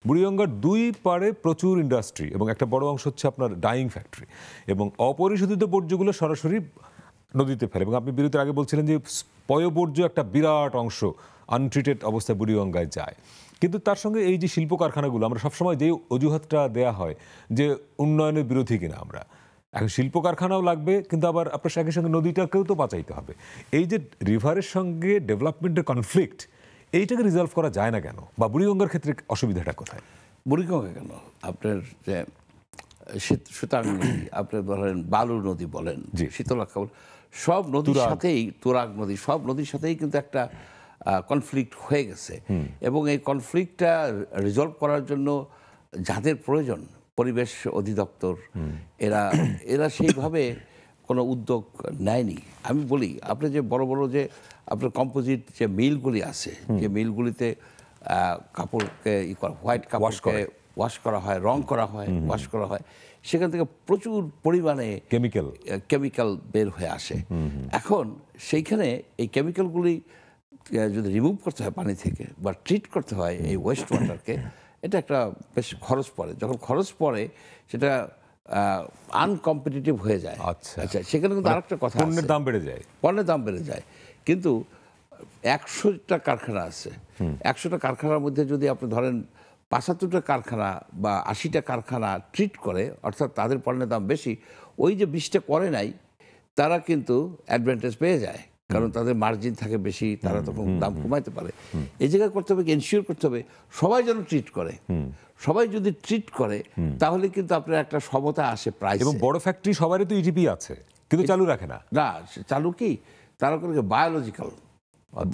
বুড়িগঙ্গার দুই পাড়ে প্রচুর ইন্ডাস্ট্রি এবং একটা বড় অংশ হচ্ছে আপনার ডাইং ফ্যাক্টরি এবং অপরিশোধিত বর্জ্যগুলো সরাসরি নদীতে ফেলে। এবং আপনি বিরতির আগে বলছিলেন যে পয়ঃবর্জ্য একটা বিরাট অংশ আনট্রিটেড অবস্থায় বুড়িগঙ্গায় যায়। কিন্তু তার সঙ্গে এই যে শিল্প কারখানাগুলো, আমরা সবসময় যে অজুহাতটা দেয়া হয় যে উন্নয়নের বিরোধী কিনা আমরা, এখন শিল্প কারখানাও লাগবে কিন্তু আবার আপনার সঙ্গে সঙ্গে নদীটাকেও তো বাঁচাইতে হবে। এই যে রিভারের সঙ্গে ডেভেলপমেন্টের কনফ্লিক্ট, এইটাকে রিজলভ করা যায় না কেন, বা বুড়িগঙ্গার ক্ষেত্রে অসুবিধাটা কোথায়? বুড়িগঙ্গা কেন, আপনার যে সুতাং নদী, আপনার ধরেন বালু নদী বলেন, শীতলক্ষা, সব নদীর সাথেই, তুরাগ নদী, সব নদীর সাথেই কিন্তু একটা কনফ্লিক্ট হয়ে গেছে। এবং এই কনফ্লিক্টটা রিজলভ করার জন্য যাদের প্রয়োজন, পরিবেশ অধিদপ্তর, এরা সেইভাবে কোনো উদ্যোগ নেয়নি। আমি বলি, আপনি যে বড় বড় যে আপনার কম্পোজিট যে মিলগুলি আছে, যে মিলগুলিতে কাপড়কে হোয়াইট কাপড়কে ওয়াশ করা হয়, রং করা হয়, ওয়াশ করা হয়, সেখান থেকে প্রচুর পরিমাণে কেমিক্যাল বের হয়ে আসে। এখন সেইখানে এই কেমিক্যালগুলি যদি রিমুভ করতে হয় পানি থেকে বা ট্রিট করতে হয় এই ওয়েস্ট ওয়াটারকে, এটা একটা বেশ খরচ পড়ে। যখন খরচ পড়ে সেটা আনকম্পিটিটিভ হয়ে যায়। আচ্ছা, সেখানে কিন্তু আরেকটা কথা, পণ্যের দাম বেড়ে যায়। পণ্যের দাম বেড়ে যায়। কিন্তু 100টা কারখানা আছে, 100টা কারখানার মধ্যে যদি আপনি ধরেন 75টা কারখানা বা 80টা কারখানা ট্রিট করে, অর্থাৎ তাদের পণ্যের দাম বেশি, ওই যে 20টা করে নাই তারা কিন্তু অ্যাডভান্টেজ পেয়ে যায়, কারণ তাদের মার্জিন থাকে বেশি, তারা তখন দাম কমাইতে পারে। এই জায়গায় করতে হবে, এনশিওর করতে হবে সবাই যেন ট্রিট করে। সবাই যদি ট্রিট করে তাহলে কিন্তু আপনার একটা সমতা আসে প্রাইস। এবং বড় ফ্যাক্টরি সবারই তো ইটিপি আছে, কিন্তু চালু রাখে না। না, চালু কি, তারা করে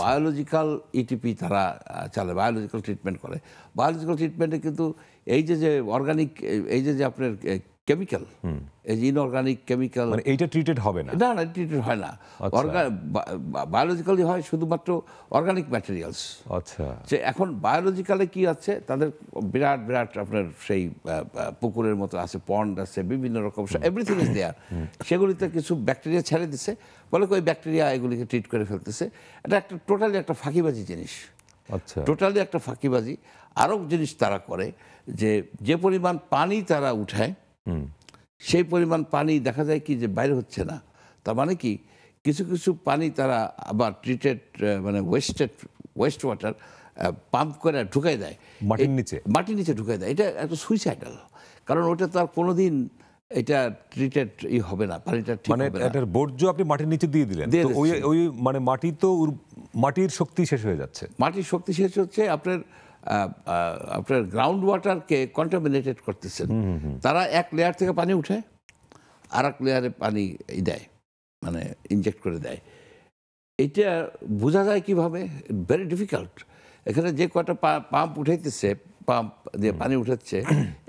বায়োলজিক্যাল ইটিপি তারা চালে, বায়োলজিক্যাল ট্রিটমেন্ট করে। বায়োলজিক্যাল ট্রিটমেন্টে কিন্তু এই যে অর্গানিক, এই যে আপনার কেমিক্যাল, এই যে ইনঅর্গানিক কেমিক্যাল, মানে এইটা ট্রিটেড হবে না। না, ট্রিটেড হয় না। বায়োলজিক্যালি হয় শুধুমাত্র অর্গানিক ম্যাটেরিয়ালস। আচ্ছা, যে এখন বায়োলজিক্যালে কি আছে, তাদের বিরাট বিরাট আপনার সেই পুকুরের মতো আছে, পন্ড আছে, বিভিন্ন রকম, এভরিথিং ইজ দেয়ার। সেগুলিতে কিছু ব্যাকটেরিয়া ছেড়ে দিচ্ছে, বলে ওই ব্যাকটেরিয়া এগুলিকে ট্রিট করে ফেলতেছে। এটা একটা টোটালি একটা ফাঁকিবাজি জিনিস। আচ্ছা, টোটালি একটা ফাঁকিবাজি। আরও জিনিস তারা করে, যে পরিমাণ পানি তারা উঠায় সেই পরিমাণ পানি দেখা যায় কি যে বাইরে হচ্ছে না। তার মানে কি, কিছু কিছু পানি তারা আবার ট্রিটেড, মানে ওয়েস্ট ওয়াটার পাম্প করে ঢুকাই দেয় মাটির নিচে ঢুকাই দেয়। এটা একটা সুইসাইডাল, কারণ ওটা তো আর কোনোদিন এটা ট্রিটেড হবে না, পানিটা ঠিক হবে না। এটার বর্জ্য আপনি মাটির নিচে দিয়ে দিলেন, ওই মানে মাটির শক্তি শেষ হয়ে যাচ্ছে। মাটির শক্তি শেষ হচ্ছে, আপনার গ্রাউন্ড ওয়াটারকে কন্টামিনেটেড করতেছেন। তারা এক লেয়ার থেকে পানি উঠে আর এক লেয়ারে পানি দেয়, মানে ইনজেক্ট করে দেয়। এটা বোঝা যায় কিভাবে? Very difficult. এখানে যে কটা পাম্প উঠাইতেছে, পাম্প দিয়ে পানি উঠাচ্ছে,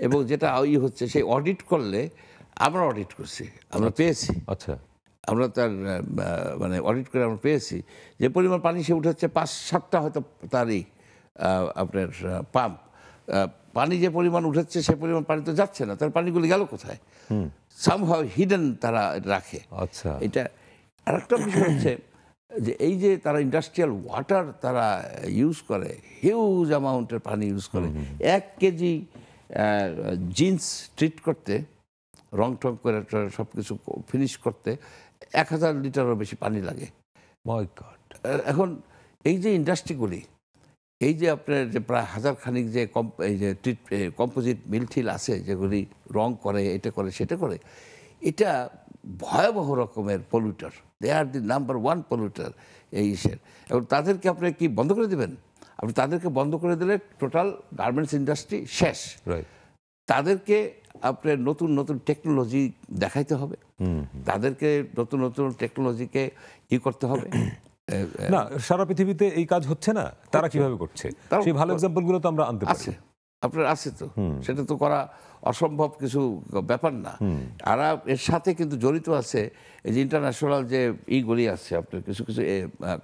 এবং যেটা হচ্ছে সেই অডিট করলে, আমরা অডিট করছি, আমরা পেয়েছি। আচ্ছা, আমরা তার মানে অডিট করে আমরা পেয়েছি যে পরিমাণ পানি সে উঠাচ্ছে, 5-7টা হয়তো তারই আপনার পাম্প, পানি যে পরিমাণ উঠাচ্ছে সে পরিমাণ পানি তো যাচ্ছে না, তার পানিগুলি গেল কোথায়? সামহাউ হিডেন তারা রাখে। আচ্ছা, এটা আরেকটা বিষয় হচ্ছে যে এই যে তারা ইন্ডাস্ট্রিয়াল ওয়াটার তারা ইউজ করে, হিউজ অ্যামাউন্টের পানি ইউজ করে। 1 কেজি জিন্স ট্রিট করতে, রং টং করে সব কিছু ফিনিশ করতে 1000 লিটারও বেশি পানি লাগে। মাই গড! এখন এই যে ইন্ডাস্ট্রিগুলি, এই যে আপনার যে প্রায় 1000 খানিক যে এই যে কম্পোজিট মিল আছে, যেগুলি রং করে, এটা করে, সেটা করে, এটা ভয়াবহ রকমের পলিউটার। দে আর দি নাম্বার 1 পলিউটার এই ইসের। এবং তাদেরকে আপনি কি বন্ধ করে দেবেন? আপনি তাদেরকে বন্ধ করে দিলে টোটাল গার্মেন্টস ইন্ডাস্ট্রি শেষ। তাদেরকে আপনার নতুন নতুন টেকনোলজি দেখাইতে হবে, তাদেরকে নতুন নতুন টেকনোলজিকে করতে হবে। না, সারা পৃথিবীতে এই কাজ হচ্ছে না, তারা কিভাবে করছে সেই ভালো এক্সাম্পলগুলো তো আমরা আনতে পারি। আপনার আছে তো, সেটা তো করা অসম্ভব কিছু ব্যাপার না। আর এর সাথে কিন্তু জড়িত আছে এই যে ইন্টারন্যাশনাল যে ইগুলি আছে, আপনার কিছু কিছু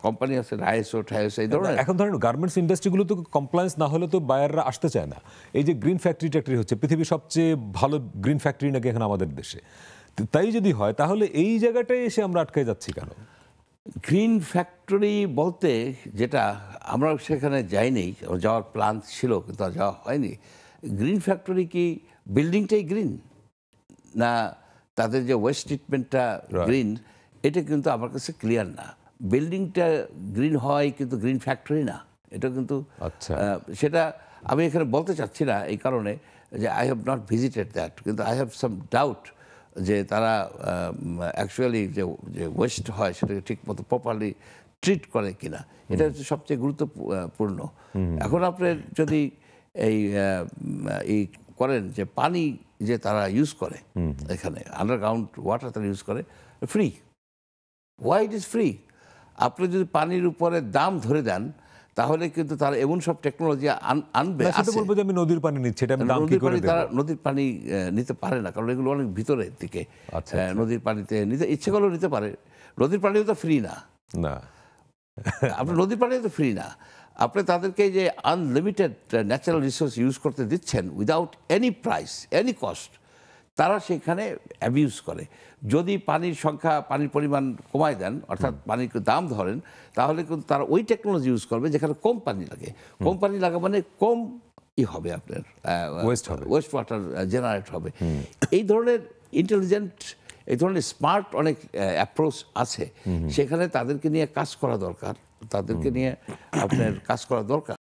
কোম্পানি আছে, আইএসও ঠাইএসও, এই ধরনের। এখন ধরেন গার্মেন্টস ইন্ডাস্ট্রিগুলো তো কমপ্লায়েন্স না হলে তো বায়াররা আসতে চায় না। এই যে গ্রিন ফ্যাক্টরি হচ্ছে, পৃথিবীর সবচেয়ে ভালো গ্রিন ফ্যাক্টরি নাকি এখন আমাদের দেশে। তাই যদি হয় তাহলে এই জায়গাটায় এসে আমরা আটকে যাচ্ছি কেন? গ্রিন ফ্যাক্টরি বলতে যেটা, আমরা সেখানে যাইনি, যাওয়ার প্ল্যান ছিল কিন্তু যাওয়া হয়নি। গ্রিন ফ্যাক্টরি কি বিল্ডিংটাই গ্রিন, না তাদের যে ওয়েস্ট ট্রিটমেন্টটা গ্রিন, এটা কিন্তু আমার কাছে ক্লিয়ার না। বিল্ডিংটা গ্রিন হয় কিন্তু গ্রিন ফ্যাক্টরি না, এটা কিন্তু আচ্ছা। সেটা আমি এখানে বলতে চাচ্ছি না এই কারণে যে I have not visited that, কিন্তু আই হ্যাভ সাম ডাউট যে তারা অ্যাকচুয়ালি যে ওয়েস্ট হয় সেটাকে ঠিক মতো প্রপারলি ট্রিট করে কিনা, এটা হচ্ছে সবচেয়ে গুরুত্বপূর্ণ। এখন আপনার যদি এই করেন যে পানি যে তারা ইউজ করে এখানে আন্ডারগ্রাউন্ড ওয়াটার তারা ইউজ করে free, why it is free? আপনি যদি পানির উপরে দাম ধরে দেন তাহলে কিন্তু তারা এমন সব টেকনোলজি আনবে। সেটা বলবো যে আমি নদীর পানি নিচ্ছি, এটা আমি দাম কি নদীর করে পানি দেব? তারা নদীর পানি নিতে পারে না, কারণ এগুলো অনেক ভিতরের দিকে। আচ্ছা, নদীর পানিতে নিতে ইচ্ছে করলেও নিতে পারে। নদীর পানিও তো ফ্রি না, না। আপনি নদীর পানিও তো ফ্রি না। আপনি তাদেরকে যে আনলিমিটেড ন্যাচারাল রিসোর্স ইউজ করতে দিচ্ছেন without any price, any cost, তারা সেখানে অ্যাবিউজ করে। যদি পানির সংখ্যা, পানির পরিমাণ কমায় দেন, অর্থাৎ পানির দাম ধরেন, তাহলে কিন্তু তারা ওই টেকনোলজি ইউজ করবে যেখানে কম পানি লাগে। কম পানি লাগা মানে কম হবে আপনার ওয়েস্ট ওয়াটার জেনারেট হবে। এই ধরনের ইন্টেলিজেন্ট, এই ধরনের স্মার্ট অনেক অ্যাপ্রোচ আছে, সেখানে তাদেরকে নিয়ে কাজ করা দরকার, তাদেরকে নিয়ে আপনার কাজ করা দরকার।